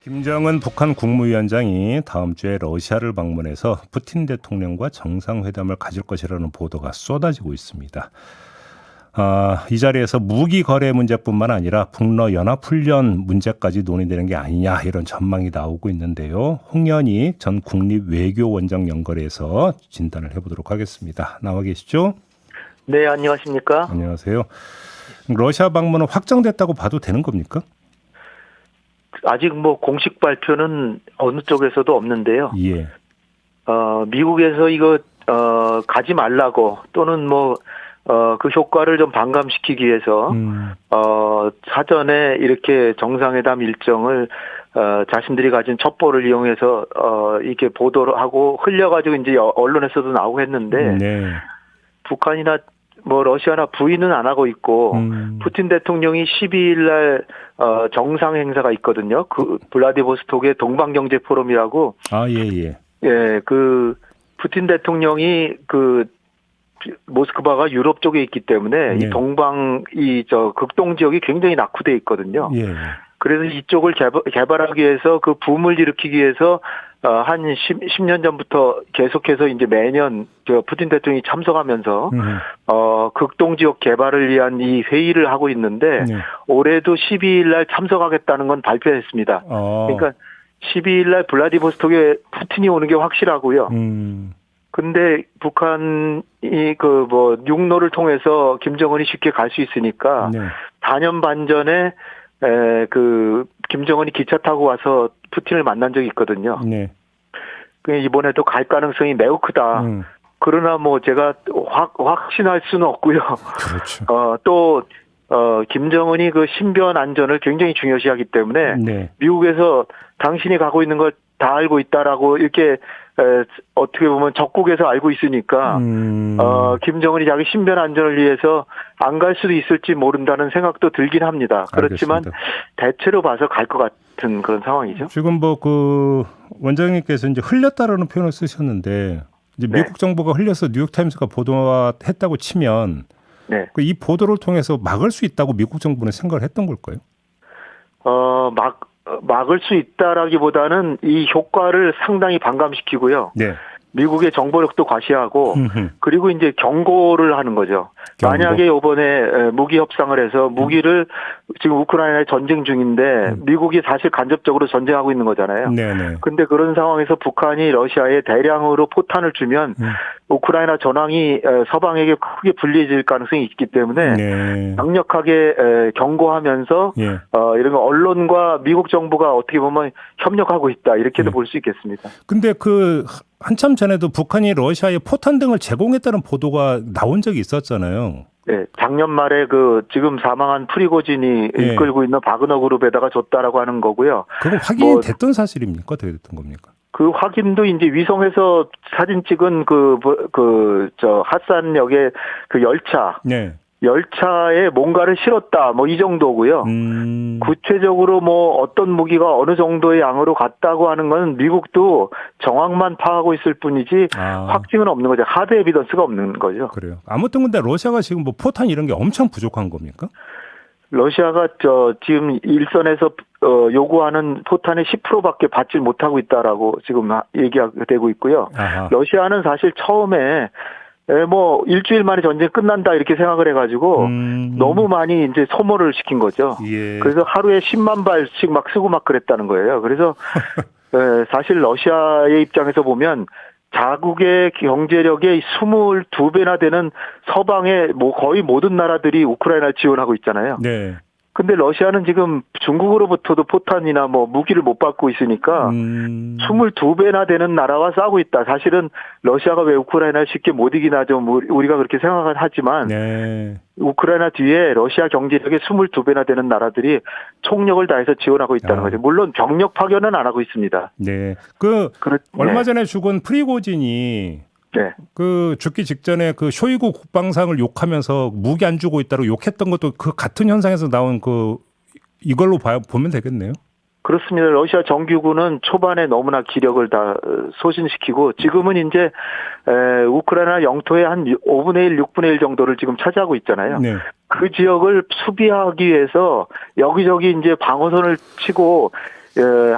김정은 북한 국무위원장이 다음 주에 러시아를 방문해서 푸틴 대통령과 정상회담을 가질 것이라는 보도가 쏟아지고 있습니다. 이 자리에서 무기 거래 문제뿐만 아니라 북러 연합훈련 문제까지 논의되는 게 아니냐 이런 전망이 나오고 있는데요. 홍연희 전 국립외교원장 연결해서 진단을 해보도록 하겠습니다. 나와 계시죠? 네, 안녕하십니까? 안녕하세요. 러시아 방문은 확정됐다고 봐도 되는 겁니까? 아직 공식 발표는 어느 쪽에서도 없는데요. 예. 미국에서 이거 가지 말라고 또는 그 효과를 좀 반감시키기 위해서 사전에 이렇게 정상회담 일정을 자신들이 가진 첩보를 이용해서 이렇게 보도를 하고 흘려가지고 이제 언론에서도 나오고 했는데 네. 북한이나 러시아나 부인은 안 하고 있고 푸틴 대통령이 12일 날 정상 행사가 있거든요. 그 블라디보스톡의 동방경제 포럼이라고. 예. 예, 그 푸틴 대통령이 그 모스크바가 유럽 쪽에 있기 때문에 네. 이 극동 지역이 굉장히 낙후돼 있거든요. 예. 그래서 이쪽을 개발하기 위해서 그 붐을 일으키기 위해서 한 10년 전부터 계속해서 이제 매년 푸틴 대통령이 참석하면서 극동 지역 개발을 위한 이 회의를 하고 있는데 네. 올해도 12일 날 참석하겠다는 건 발표했습니다. 그러니까 12일 날 블라디보스톡에 푸틴이 오는 게 확실하고요. 근데 북한이 육로를 통해서 김정은이 쉽게 갈 수 있으니까 네. 4년 반 전에 김정은이 기차 타고 와서 푸틴을 만난 적이 있거든요. 네. 이번에도 갈 가능성이 매우 크다. 그러나 제가 확신할 수는 없고요. 그렇죠. 김정은이 그 신변 안전을 굉장히 중요시하기 때문에 네. 미국에서 당신이 가고 있는 걸 다 알고 있다라고 이렇게 어떻게 보면 적국에서 알고 있으니까 김정은이 자기 신변 안전을 위해서 안 갈 수도 있을지 모른다는 생각도 들긴 합니다. 그렇지만 알겠습니다. 대체로 봐서 갈 것 같은 그런 상황이죠. 지금 그 원장님께서 이제 흘렸다라는 표현을 쓰셨는데 이제 네. 미국 정부가 흘려서 뉴욕타임스가 보도했다고 치면 네. 이 보도를 통해서 막을 수 있다고 미국 정부는 생각을 했던 걸까요? 막을 수 있다라기보다는 이 효과를 상당히 반감시키고요. 네. 미국의 정보력도 과시하고 그리고 이제 경고를 하는 거죠. 만약에 이번에 무기 협상을 해서 무기를 지금 우크라이나에 전쟁 중인데 미국이 사실 간접적으로 전쟁하고 있는 거잖아요. 네네. 근데 그런 상황에서 북한이 러시아에 대량으로 포탄을 주면 우크라이나 전황이 서방에게 크게 불리해질 가능성이 있기 때문에 네. 강력하게 경고하면서 예. 이런 거 언론과 미국 정부가 어떻게 보면 협력하고 있다 이렇게도 볼 수 있겠습니다. 근데 한참 전에도 북한이 러시아에 포탄 등을 제공했다는 보도가 나온 적이 있었잖아요. 네, 작년 말에 지금 사망한 프리고진이 예. 이끌고 있는 바그너 그룹에다가 줬다라고 하는 거고요. 그건 확인이 됐던 사실입니까? 어떻게 됐던 겁니까? 그 확인도 이제 위성에서 사진 찍은 핫산역의 그 열차에 뭔가를 실었다. 이 정도고요. 구체적으로 어떤 무기가 어느 정도의 양으로 갔다고 하는 건 미국도 정황만 파악하고 있을 뿐이지 확증은 없는 거죠. 하드 에비던스가 없는 거죠. 그래요. 아무튼 근데 러시아가 지금 포탄 이런 게 엄청 부족한 겁니까? 러시아가 지금 일선에서 요구하는 포탄의 10%밖에 받지 못하고 있다라고 지금 얘기가 되고 있고요. 아하. 러시아는 사실 처음에 일주일 만에 전쟁 끝난다 이렇게 생각을 해가지고 너무 많이 이제 소모를 시킨 거죠. 예. 그래서 하루에 10만 발씩 막 쓰고 막 그랬다는 거예요. 그래서 사실 러시아의 입장에서 보면 자국의 경제력의 22배나 되는 서방의 거의 모든 나라들이 우크라이나를 지원하고 있잖아요. 네. 근데 러시아는 지금 중국으로부터도 포탄이나 무기를 못 받고 있으니까 22배나 되는 나라와 싸우고 있다. 사실은 러시아가 왜 우크라이나를 쉽게 못 이기나 좀 우리가 그렇게 생각을 하지만 네. 우크라이나 뒤에 러시아 경제력의 22배나 되는 나라들이 총력을 다해서 지원하고 있다는 거죠. 물론 병력 파견은 안 하고 있습니다. 네. 얼마 전에 죽은 프리고진이 네. 죽기 직전에 쇼이구 국방상을 욕하면서 무기 안 주고 있다고 욕했던 것도 같은 현상에서 나온 이걸로 보면 되겠네요. 그렇습니다. 러시아 정규군은 초반에 너무나 기력을 다 소진시키고 지금은 이제 우크라이나 영토의 한 5분의 1, 6분의 1 정도를 지금 차지하고 있잖아요. 네. 그 지역을 수비하기 위해서 여기저기 이제 방어선을 치고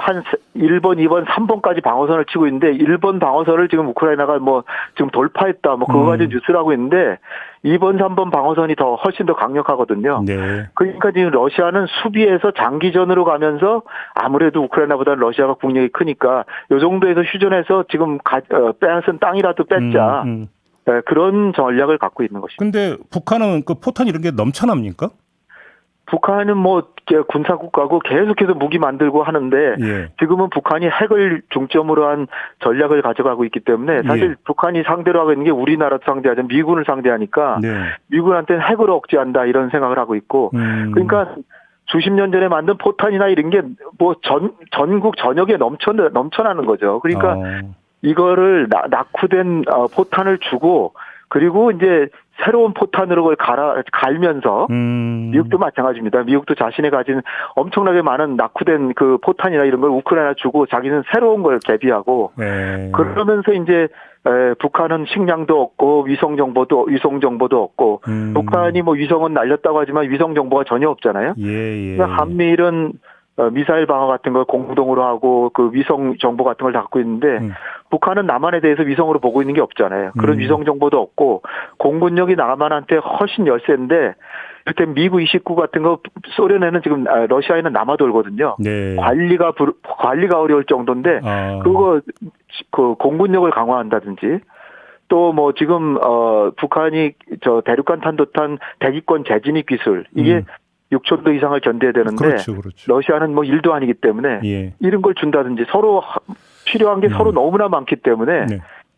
한 1번, 2번, 3번까지 방어선을 치고 있는데 1번 방어선을 지금 우크라이나가 뭐 지금 돌파했다 뭐 그거 가지고 뉴스를 하고 있는데 2번, 3번 방어선이 훨씬 더 강력하거든요. 네. 그러니까 지금 러시아는 수비에서 장기전으로 가면서 아무래도 우크라이나보다는 러시아가 국력이 크니까 이 정도에서 휴전해서 지금 빼앗은 땅이라도 뺏자. 그런 전략을 갖고 있는 것입니다. 근데 북한은 그 포탄 이런 게 넘쳐납니까? 북한은 뭐 군사국가고 계속해서 무기 만들고 하는데 예. 지금은 북한이 핵을 중점으로 한 전략을 가져가고 있기 때문에 사실 예. 북한이 상대로 하고 있는 게 우리나라도 상대하자 미군을 상대하니까 네. 미군한테는 핵으로 억제한다 이런 생각을 하고 있고 그러니까 수십 년 전에 만든 포탄이나 이런 게 뭐 전국 전역에 넘쳐나는 거죠. 그러니까 이거를 낙후된 포탄을 주고 그리고 이제 새로운 포탄으로 그걸 갈면서 미국도 마찬가지입니다. 미국도 자신이 가진 엄청나게 많은 낙후된 그 포탄이나 이런 걸 우크라이나 주고 자기는 새로운 걸 개비하고 그러면서 이제 북한은 식량도 없고 위성 정보도 없고 북한이 뭐 위성은 날렸다고 하지만 위성 정보가 전혀 없잖아요. 그러니까 한미일은 미사일 방어 같은 걸 공동으로 하고 그 위성 정보 같은 걸 갖고 있는데 북한은 남한에 대해서 위성으로 보고 있는 게 없잖아요. 그런 위성 정보도 없고 공군력이 남한한테 훨씬 열세인데 이렇게 미국 29 같은 거 소련에는 지금 러시아에는 남아 돌거든요. 네. 관리가 어려울 정도인데 그거 그 공군력을 강화한다든지 또 뭐 지금 북한이 저 대륙간 탄도탄 대기권 재진입 기술 이게 6천도 이상을 견뎌야 되는데 그렇죠. 러시아는 뭐 1도 아니기 때문에 이런 걸 준다든지 서로 필요한 게 서로 너무나 많기 때문에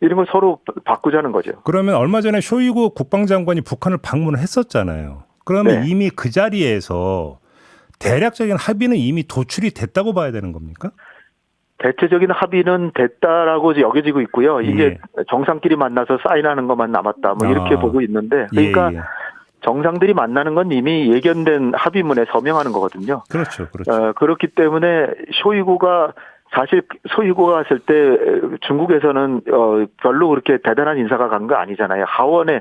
이런 걸 서로 바꾸자는 거죠. 그러면 얼마 전에 쇼이구 국방장관이 북한을 방문을 했었잖아요. 그러면 이미 그 자리에서 대략적인 합의는 이미 도출이 됐다고 봐야 되는 겁니까? 대체적인 합의는 됐다라고 여겨지고 있고요. 이게 정상끼리 만나서 사인하는 것만 남았다. 뭐 이렇게 보고 있는데 그러니까 정상들이 만나는 건 이미 예견된 합의문에 서명하는 거거든요. 그렇죠. 그렇기 때문에 쇼이구가 갔을 때 중국에서는 별로 그렇게 대단한 인사가 간 거 아니잖아요. 하원에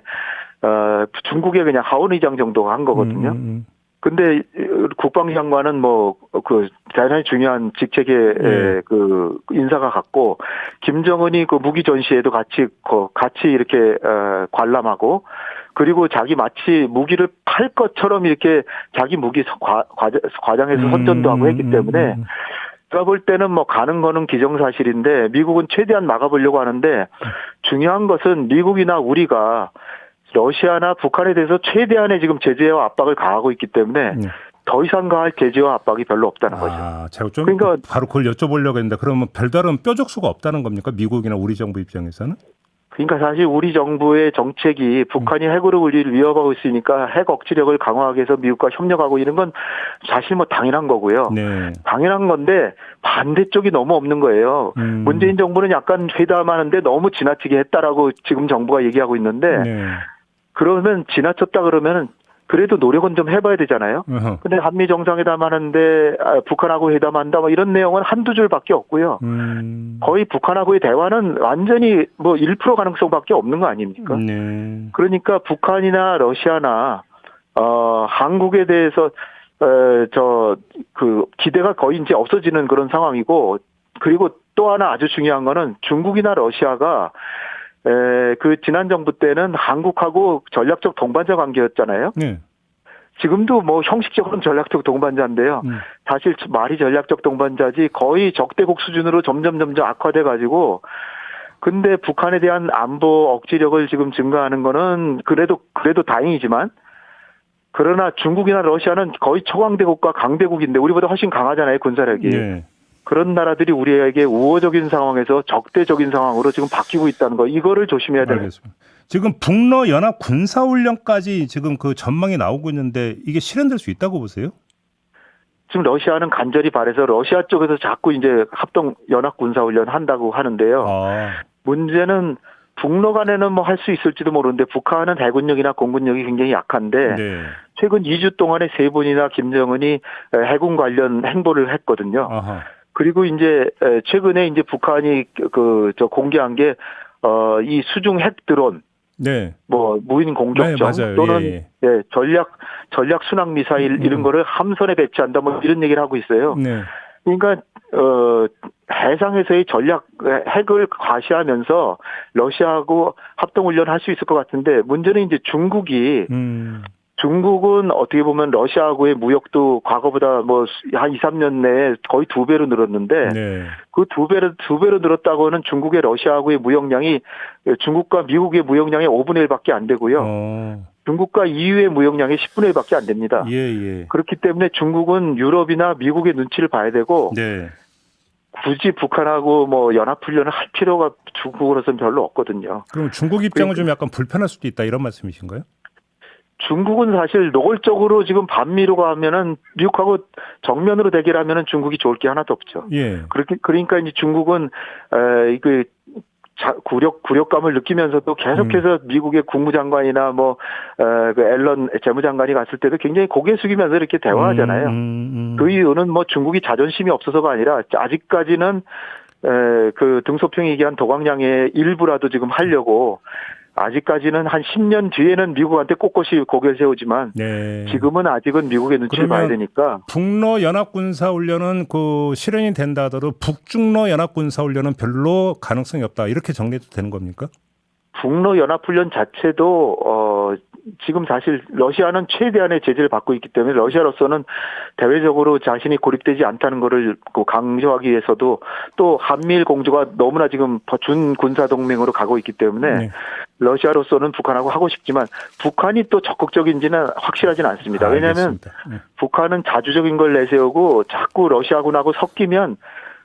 중국에 그냥 하원 의장 정도가 한 거거든요. 근데 국방장관은 뭐 그 대단히 중요한 직책의 그 인사가 갔고 김정은이 그 무기 전시회도 같이 이렇게 관람하고 그리고 자기 마치 무기를 팔 것처럼 이렇게 자기 무기 과장해서 선전도 하고 했기 때문에 제가 볼 때는 뭐 가는 거는 기정사실인데 미국은 최대한 막아보려고 하는데 중요한 것은 미국이나 우리가 러시아나 북한에 대해서 최대한의 지금 제재와 압박을 가하고 있기 때문에 더 이상 가할 제재와 압박이 별로 없다는 거죠. 제가 좀 그러니까 바로 그걸 여쭤보려고 했는데 그러면 별다른 뾰족수가 없다는 겁니까? 미국이나 우리 정부 입장에서는? 그러니까 사실 우리 정부의 정책이 북한이 핵으로 우리를 위협하고 있으니까 핵 억지력을 강화하기 위해서 미국과 협력하고 이런 건 사실 뭐 당연한 거고요. 당연한 건데 반대쪽이 너무 없는 거예요. 문재인 정부는 약간 회담하는데 너무 지나치게 했다라고 지금 정부가 얘기하고 있는데 그러면 지나쳤다 그러면 그래도 노력은 좀 해봐야 되잖아요. 근데 한미 정상회담 하는데 북한하고 회담한다 뭐 이런 내용은 한두 줄밖에 없고요. 거의 북한하고의 대화는 완전히 뭐 1% 가능성밖에 없는 거 아닙니까? 그러니까 북한이나 러시아나 한국에 대해서 그 기대가 거의 이제 없어지는 그런 상황이고 그리고 또 하나 아주 중요한 거는 중국이나 러시아가 그 지난 정부 때는 한국하고 전략적 동반자 관계였잖아요. 지금도 뭐 형식적으로는 전략적 동반자인데요. 사실 말이 전략적 동반자지 거의 적대국 수준으로 점점 악화돼 가지고 근데 북한에 대한 안보 억지력을 지금 증가하는 거는 그래도 다행이지만 그러나 중국이나 러시아는 거의 초강대국과 강대국인데 우리보다 훨씬 강하잖아요, 군사력이. 그런 나라들이 우리에게 우호적인 상황에서 적대적인 상황으로 지금 바뀌고 있다는 거 이거를 조심해야 되는 거죠. 지금 북러 연합 군사훈련까지 지금 그 전망이 나오고 있는데 이게 실현될 수 있다고 보세요? 지금 러시아는 간절히 바래서 러시아 쪽에서 자꾸 이제 합동 연합 군사훈련 한다고 하는데요. 문제는 북러 간에는 뭐 할 수 있을지도 모르는데 북한은 해군력이나 공군력이 굉장히 약한데 최근 2주 동안에 3번이나 김정은이 해군 관련 행보를 했거든요. 그리고 이제 최근에 이제 북한이 공개한 게 이 수중 핵 드론 네. 뭐 무인 공격점 네, 또는 예. 예, 전략 순항 미사일 이런 거를 함선에 배치한다 뭐 이런 얘기를 하고 있어요. 네. 그러니까 해상에서의 전략 핵을 과시하면서 러시아하고 합동 훈련할 수 있을 것 같은데 문제는 이제 중국은 어떻게 보면 러시아하고의 무역도 과거보다 뭐 한 2, 3년 내에 거의 2배로 늘었는데 네. 그 2배로 늘었다고 하는 중국의 러시아하고의 무역량이 중국과 미국의 무역량의 5분의 1밖에 안 되고요. 중국과 EU의 무역량의 10분의 1밖에 안 됩니다. 예. 그렇기 때문에 중국은 유럽이나 미국의 눈치를 봐야 되고 네. 굳이 북한하고 뭐 연합훈련을 할 필요가 중국으로서는 별로 없거든요. 그럼 중국 입장은 좀 약간 불편할 수도 있다 이런 말씀이신가요? 중국은 사실 노골적으로 지금 반미로 가면은 미국하고 정면으로 대결하면은 중국이 좋을 게 하나도 없죠. 예. 그러니까 이제 중국은 그 굴욕감을 느끼면서도 계속해서 미국의 국무장관이나 그 앨런 재무장관이 갔을 때도 굉장히 고개 숙이면서 이렇게 대화하잖아요. 그 이유는 뭐 중국이 자존심이 없어서가 아니라 아직까지는 그 등소평이 얘기한 도광량의 일부라도 지금 하려고 아직까지는 한 10년 뒤에는 미국한테 꼿꼿이 고개를 세우지만 네. 지금은 아직은 미국의 눈치를 봐야 되니까 북러 연합군사훈련은 그 실현이 된다 하더라도 북중러 연합군사훈련은 별로 가능성이 없다 이렇게 정리해도 되는 겁니까? 북러 연합훈련 자체도 지금 사실 러시아는 최대한의 제재를 받고 있기 때문에 러시아로서는 대외적으로 자신이 고립되지 않다는 것을 강조하기 위해서도 또 한미일 공조가 너무나 지금 준 군사 동맹으로 가고 있기 때문에 네. 러시아로서는 북한하고 하고 싶지만 북한이 또 적극적인지는 확실하지는 않습니다. 왜냐하면 북한은 자주적인 걸 내세우고 자꾸 러시아군하고 섞이면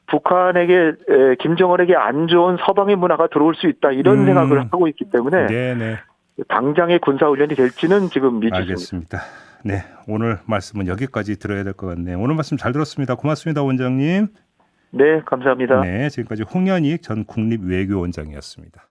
북한에게 김정은에게 안 좋은 서방의 문화가 들어올 수 있다 이런 생각을 하고 있기 때문에 네네. 당장의 군사훈련이 될지는 지금 미지수입니다. 알겠습니다. 네, 오늘 말씀은 여기까지 들어야 될 것 같네요. 오늘 말씀 잘 들었습니다. 고맙습니다, 원장님. 네, 감사합니다. 네, 지금까지 홍현익 전 국립외교원장이었습니다.